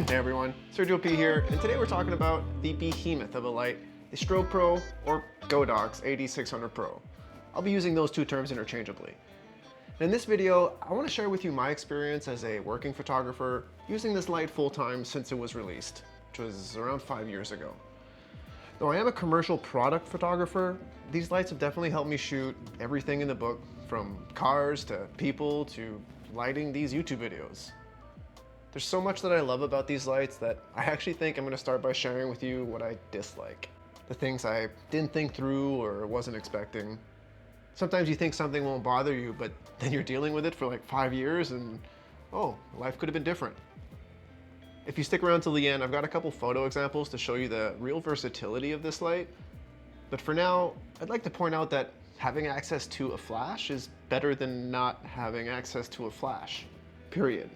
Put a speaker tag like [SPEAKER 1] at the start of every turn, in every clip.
[SPEAKER 1] Hey everyone, Sergio P here, and today we're talking about the behemoth of a light, the Strobe Pro or Godox AD600 Pro. I'll be using those two terms interchangeably. In this video, I want to share with you my experience as a working photographer using this light full-time since it was released, which was around 5 years ago. Though I am a commercial product photographer, these lights have definitely helped me shoot everything in the book, from cars to people to lighting these YouTube videos. There's so much that I love about these lights that I actually think I'm going to start by sharing with you what I dislike. The things I didn't think through or wasn't expecting. Sometimes you think something won't bother you, but then you're dealing with it for like 5 years and, oh, life could have been different. If you stick around till the end, I've got a couple photo examples to show you the real versatility of this light. But for now, I'd like to point out that having access to a flash is better than not having access to a flash, period.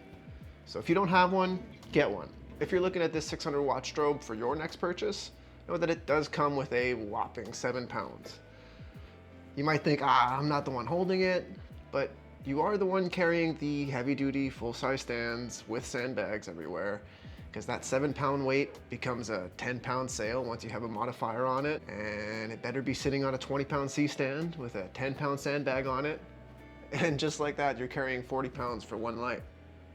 [SPEAKER 1] So if you don't have one, get one. If you're looking at this 600 watt strobe for your next purchase, know that it does come with a whopping 7 pounds. You might think, I'm not the one holding it, but you are the one carrying the heavy duty full-size stands with sandbags everywhere, because that 7-pound weight becomes a 10-pound sail once you have a modifier on it, and it better be sitting on a 20-pound C-stand with a 10-pound sandbag on it. And just like that, you're carrying 40 pounds for one light.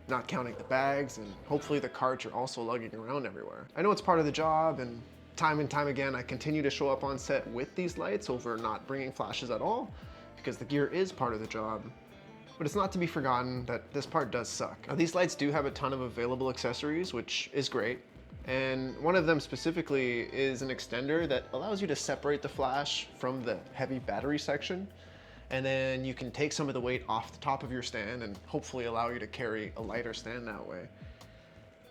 [SPEAKER 1] Not counting the bags, and hopefully the carts you're also lugging around everywhere. I know it's part of the job, and time again, I continue to show up on set with these lights over not bringing flashes at all, because the gear is part of the job. But it's not to be forgotten that this part does suck. Now, these lights do have a ton of available accessories, which is great. And one of them specifically is an extender that allows you to separate the flash from the heavy battery section. And then you can take some of the weight off the top of your stand and hopefully allow you to carry a lighter stand that way.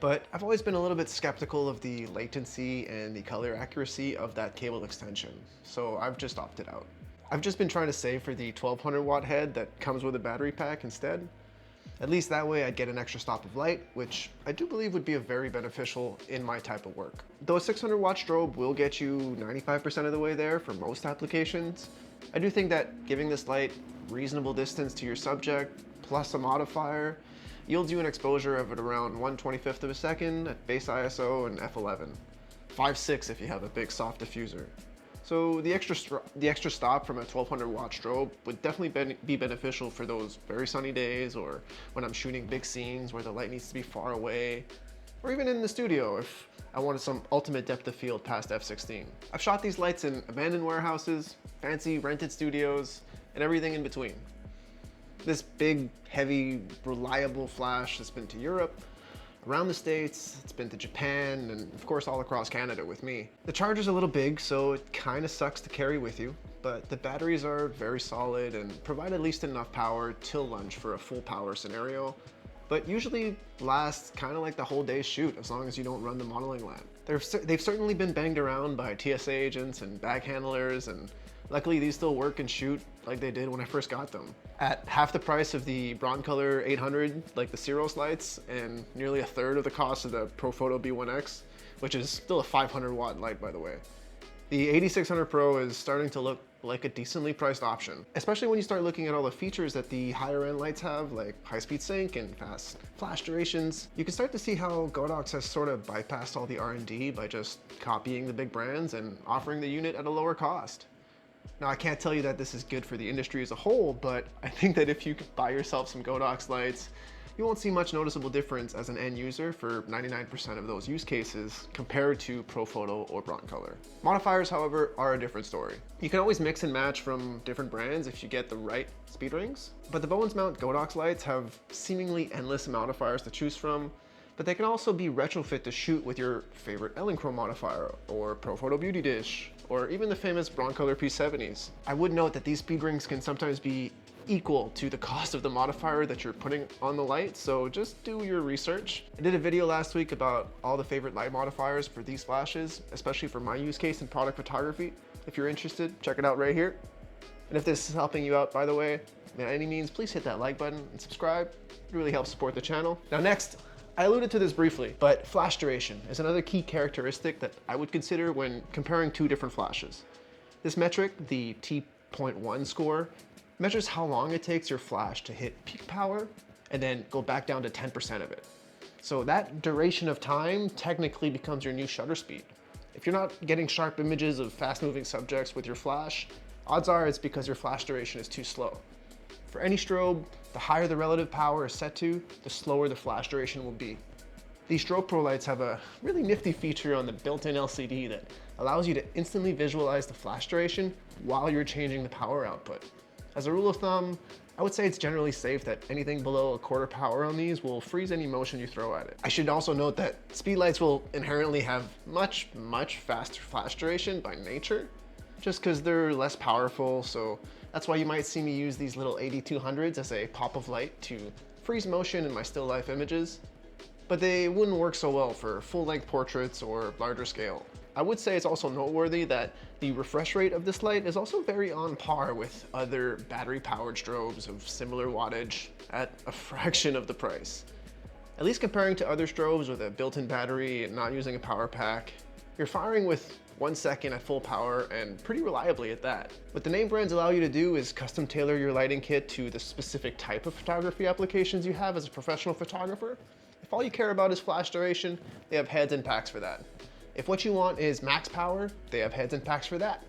[SPEAKER 1] But I've always been a little bit skeptical of the latency and the color accuracy of that cable extension, so I've just opted out. I've just been trying to save for the 1200 watt head that comes with a battery pack instead. At least that way I'd get an extra stop of light, which I do believe would be very beneficial in my type of work. Though a 600 watt strobe will get you 95% of the way there for most applications, I do think that giving this light reasonable distance to your subject, plus a modifier, yields you an exposure of at around 1/25 of a second at base ISO and f11. 5.6 if you have a big soft diffuser. So the extra stop from a 1200 watt strobe would definitely be beneficial for those very sunny days, or when I'm shooting big scenes where the light needs to be far away, or even in the studio if I wanted some ultimate depth of field past f16. I've shot these lights in abandoned warehouses, fancy rented studios, and everything in between. This big, heavy, reliable flash has been to Europe, around the States, it's been to Japan, and of course all across Canada with me. The charger's a little big, so it kind of sucks to carry with you, but the batteries are very solid and provide at least enough power till lunch for a full power scenario, but usually lasts kind of like the whole day's shoot as long as you don't run the modeling lamp. They've certainly been banged around by TSA agents and bag handlers, and luckily these still work and shoot like they did when I first got them. At half the price of the Broncolor 800, like the Ceros lights, and nearly a third of the cost of the Profoto B1X, which is still a 500 watt light by the way. The AD600 Pro is starting to look like a decently priced option, especially when you start looking at all the features that the higher end lights have, like high-speed sync and fast flash durations. You can start to see how Godox has sort of bypassed all the R&D by just copying the big brands and offering the unit at a lower cost. Now, I can't tell you that this is good for the industry as a whole, but I think that if you could buy yourself some Godox lights, you won't see much noticeable difference as an end user for 99% of those use cases compared to Profoto or Broncolor. Modifiers, however, are a different story. You can always mix and match from different brands if you get the right speed rings, but the Bowens Mount Godox lights have seemingly endless modifiers to choose from, but they can also be retrofit to shoot with your favorite Elinchro modifier, or Profoto Beauty Dish, or even the famous Broncolor P70s. I would note that these speed rings can sometimes be equal to the cost of the modifier that you're putting on the light, so just do your research. I did a video last week about all the favorite light modifiers for these flashes, especially for my use case in product photography. If you're interested, check it out right here. And if this is helping you out, by the way, by any means, please hit that like button and subscribe. It really helps support the channel. Now next, I alluded to this briefly, but flash duration is another key characteristic that I would consider when comparing two different flashes. This metric, the T.1 score, measures how long it takes your flash to hit peak power and then go back down to 10% of it. So that duration of time technically becomes your new shutter speed. If you're not getting sharp images of fast-moving subjects with your flash, odds are it's because your flash duration is too slow. For any strobe, the higher the relative power is set to, the slower the flash duration will be. These Strobe Pro lights have a really nifty feature on the built-in LCD that allows you to instantly visualize the flash duration while you're changing the power output. As a rule of thumb, I would say it's generally safe that anything below a quarter power on these will freeze any motion you throw at it. I should also note that speed lights will inherently have much faster flash duration by nature, just because they're less powerful, so that's why you might see me use these little AD600s as a pop of light to freeze motion in my still life images, but they wouldn't work so well for full-length portraits or larger scale. I would say it's also noteworthy that the refresh rate of this light is also very on par with other battery-powered strobes of similar wattage at a fraction of the price. At least comparing to other strobes with a built-in battery and not using a power pack, you're firing with 1 second at full power and pretty reliably at that. What the name brands allow you to do is custom tailor your lighting kit to the specific type of photography applications you have as a professional photographer. If all you care about is flash duration, they have heads and packs for that. If what you want is max power, they have heads and packs for that.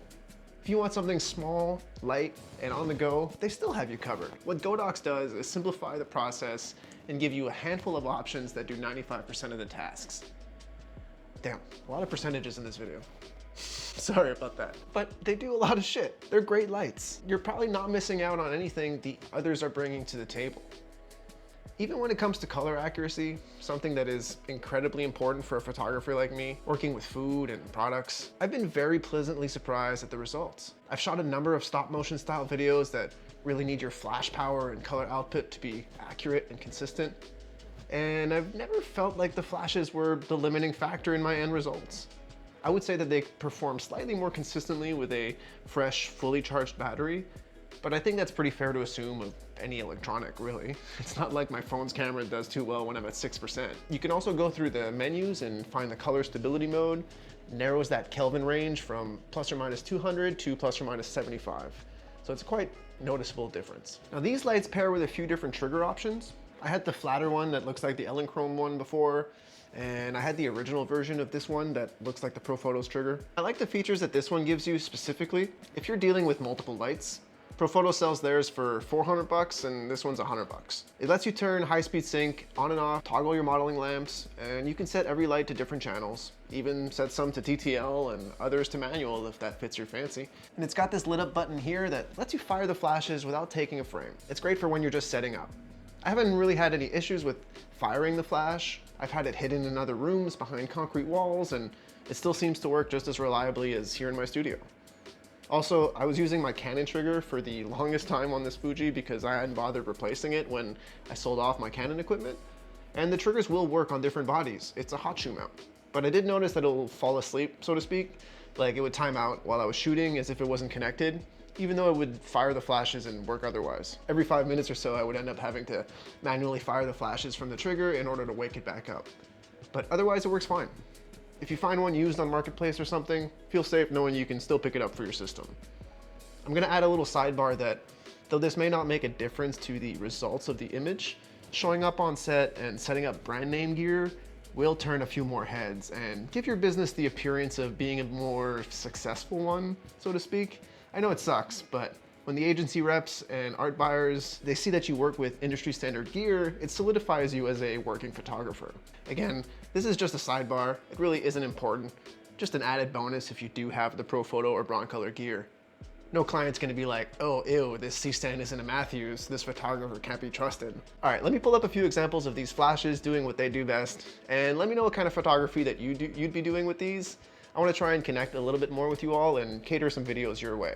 [SPEAKER 1] If you want something small, light, and on the go, they still have you covered. What Godox does is simplify the process and give you a handful of options that do 95% of the tasks. Damn, a lot of percentages in this video. Sorry about that. But they do a lot of shit. They're great lights. You're probably not missing out on anything the others are bringing to the table. Even when it comes to color accuracy, something that is incredibly important for a photographer like me, working with food and products, I've been very pleasantly surprised at the results. I've shot a number of stop motion style videos that really need your flash power and color output to be accurate and consistent, and I've never felt like the flashes were the limiting factor in my end results. I would say that they perform slightly more consistently with a fresh, fully charged battery, but I think that's pretty fair to assume of any electronic, really. It's not like my phone's camera does too well when I'm at 6%. You can also go through the menus and find the color stability mode. Narrows that Kelvin range from plus or minus 200 to plus or minus 75. So it's a quite noticeable difference. Now these lights pair with a few different trigger options. I had the flatter one that looks like the Elechrome one before, and I had the original version of this one that looks like the Profoto's trigger. I like the features that this one gives you specifically. If you're dealing with multiple lights, Profoto sells theirs for $400 and this one's $100. It lets you turn high-speed sync on and off, toggle your modeling lamps, and you can set every light to different channels, even set some to TTL and others to manual if that fits your fancy. And it's got this lit up button here that lets you fire the flashes without taking a frame. It's great for when you're just setting up. I haven't really had any issues with firing the flash. I've had it hidden in other rooms behind concrete walls, and it still seems to work just as reliably as here in my studio. Also, I was using my Canon trigger for the longest time on this Fuji because I hadn't bothered replacing it when I sold off my Canon equipment. And the triggers will work on different bodies. It's a hot shoe mount. But I did notice that it'll fall asleep, so to speak. Like it would time out while I was shooting as if it wasn't connected, even though it would fire the flashes and work otherwise. Every 5 minutes or so, I would end up having to manually fire the flashes from the trigger in order to wake it back up. But otherwise, it works fine. If you find one used on Marketplace or something, feel safe knowing you can still pick it up for your system. I'm gonna add a little sidebar that, though this may not make a difference to the results of the image, showing up on set and setting up brand name gear will turn a few more heads and give your business the appearance of being a more successful one, so to speak. I know it sucks, but when the agency reps and art buyers, they see that you work with industry standard gear, it solidifies you as a working photographer. Again, this is just a sidebar. It really isn't important. Just an added bonus if you do have the Profoto or Broncolor gear. No client's gonna be like, oh, ew, this C-stand isn't a Matthews. This photographer can't be trusted. All right, let me pull up a few examples of these flashes doing what they do best, and let me know what kind of photography that you'd be doing with these. I wanna try and connect a little bit more with you all and cater some videos your way.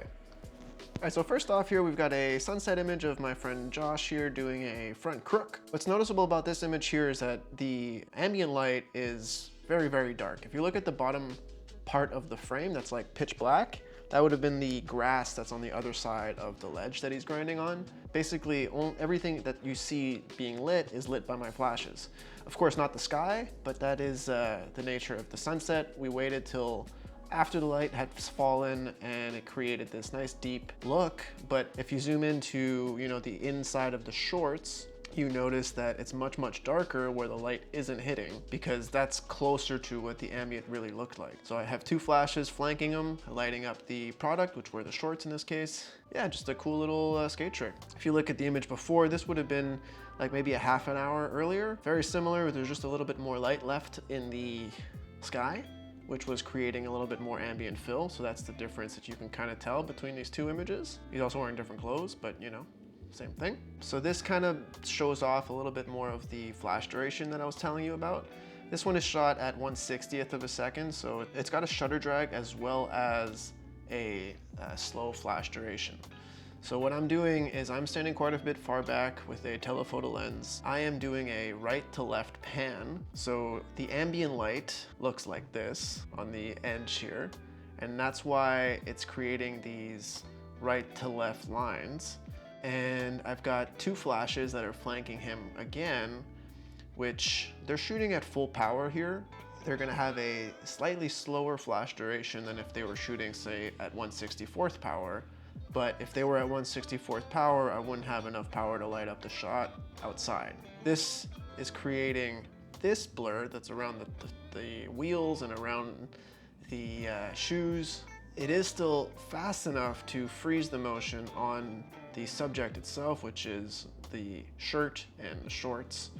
[SPEAKER 1] All right, so first off here, we've got a sunset image of my friend Josh here doing a front crook. What's noticeable about this image here is that the ambient light is very, very dark. If you look at the bottom part of the frame that's like pitch black, that would have been the grass that's on the other side of the ledge that he's grinding on. Basically, everything that you see being lit is lit by my flashes. Of course, not the sky, but that is the nature of the sunset. We waited till after the light had fallen and it created this nice deep look. But if you zoom into, the inside of the shorts, you notice that it's much darker where the light isn't hitting, because that's closer to what the ambient really looked like. So I have two flashes flanking them, lighting up the product, which were the shorts in this case. Yeah, just a cool little skate trick. If you look at the image before, this would have been like maybe a half an hour earlier. Very similar, there's just a little bit more light left in the sky, which was creating a little bit more ambient fill. So that's the difference that you can kind of tell between these two images. He's also wearing different clothes, but you know, same thing. So this kind of shows off a little bit more of the flash duration that I was telling you about. This one is shot at 1/60th of a second, so it's got a shutter drag as well as a slow flash duration. So what I'm doing is I'm standing quite a bit far back with a telephoto lens. I am doing a right to left pan. So the ambient light looks like this on the edge here. And that's why it's creating these right to left lines. And I've got two flashes that are flanking him again, which they're shooting at full power here. They're gonna have a slightly slower flash duration than if they were shooting, say, at 1/64th power. But if they were at 1/64th power, I wouldn't have enough power to light up the shot outside. This is creating this blur that's around the wheels and around the shoes. It is still fast enough to freeze the motion on the subject itself, which is the shirt and the shorts.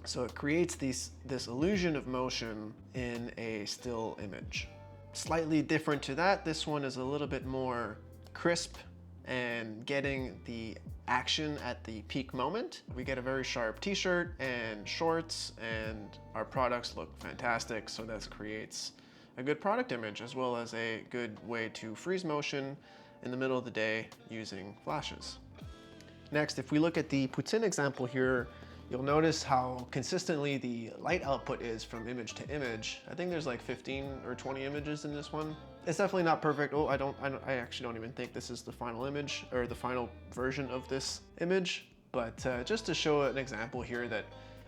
[SPEAKER 1] So it creates this illusion of motion in a still image. Slightly different to that, this one is a little bit more crisp and getting the action at the peak moment. We get a very sharp t-shirt and shorts, and our products look fantastic. So that creates a good product image as well as a good way to freeze motion in the middle of the day using flashes. Next, if we look at the Putin example here, you'll notice how consistently the light output is from image to image. I think there's like 15 or 20 images in this one. It's definitely not perfect. Oh, I actually don't even think this is the final image or the final version of this image, but just to show an example here that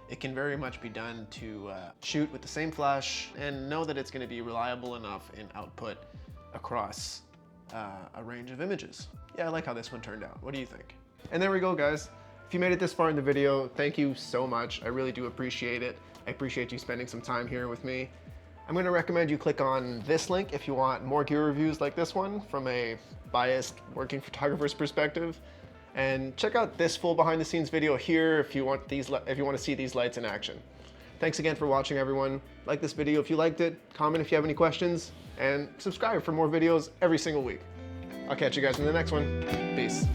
[SPEAKER 1] it can very much be done to shoot with the same flash and know that it's going to be reliable enough in output across a range of images. Yeah, I like how this one turned out. What do you think? And there we go, guys. If you made it this far in the video, thank you so much. I really do appreciate it. I appreciate you spending some time here with me. I'm going to recommend you click on this link if you want more gear reviews like this one from a biased working photographer's perspective. And check out this full behind the scenes video here if you want to see these lights in action. Thanks again for watching, everyone. Like this video if you liked it, comment if you have any questions, and subscribe for more videos every single week. I'll catch you guys in the next one. Peace.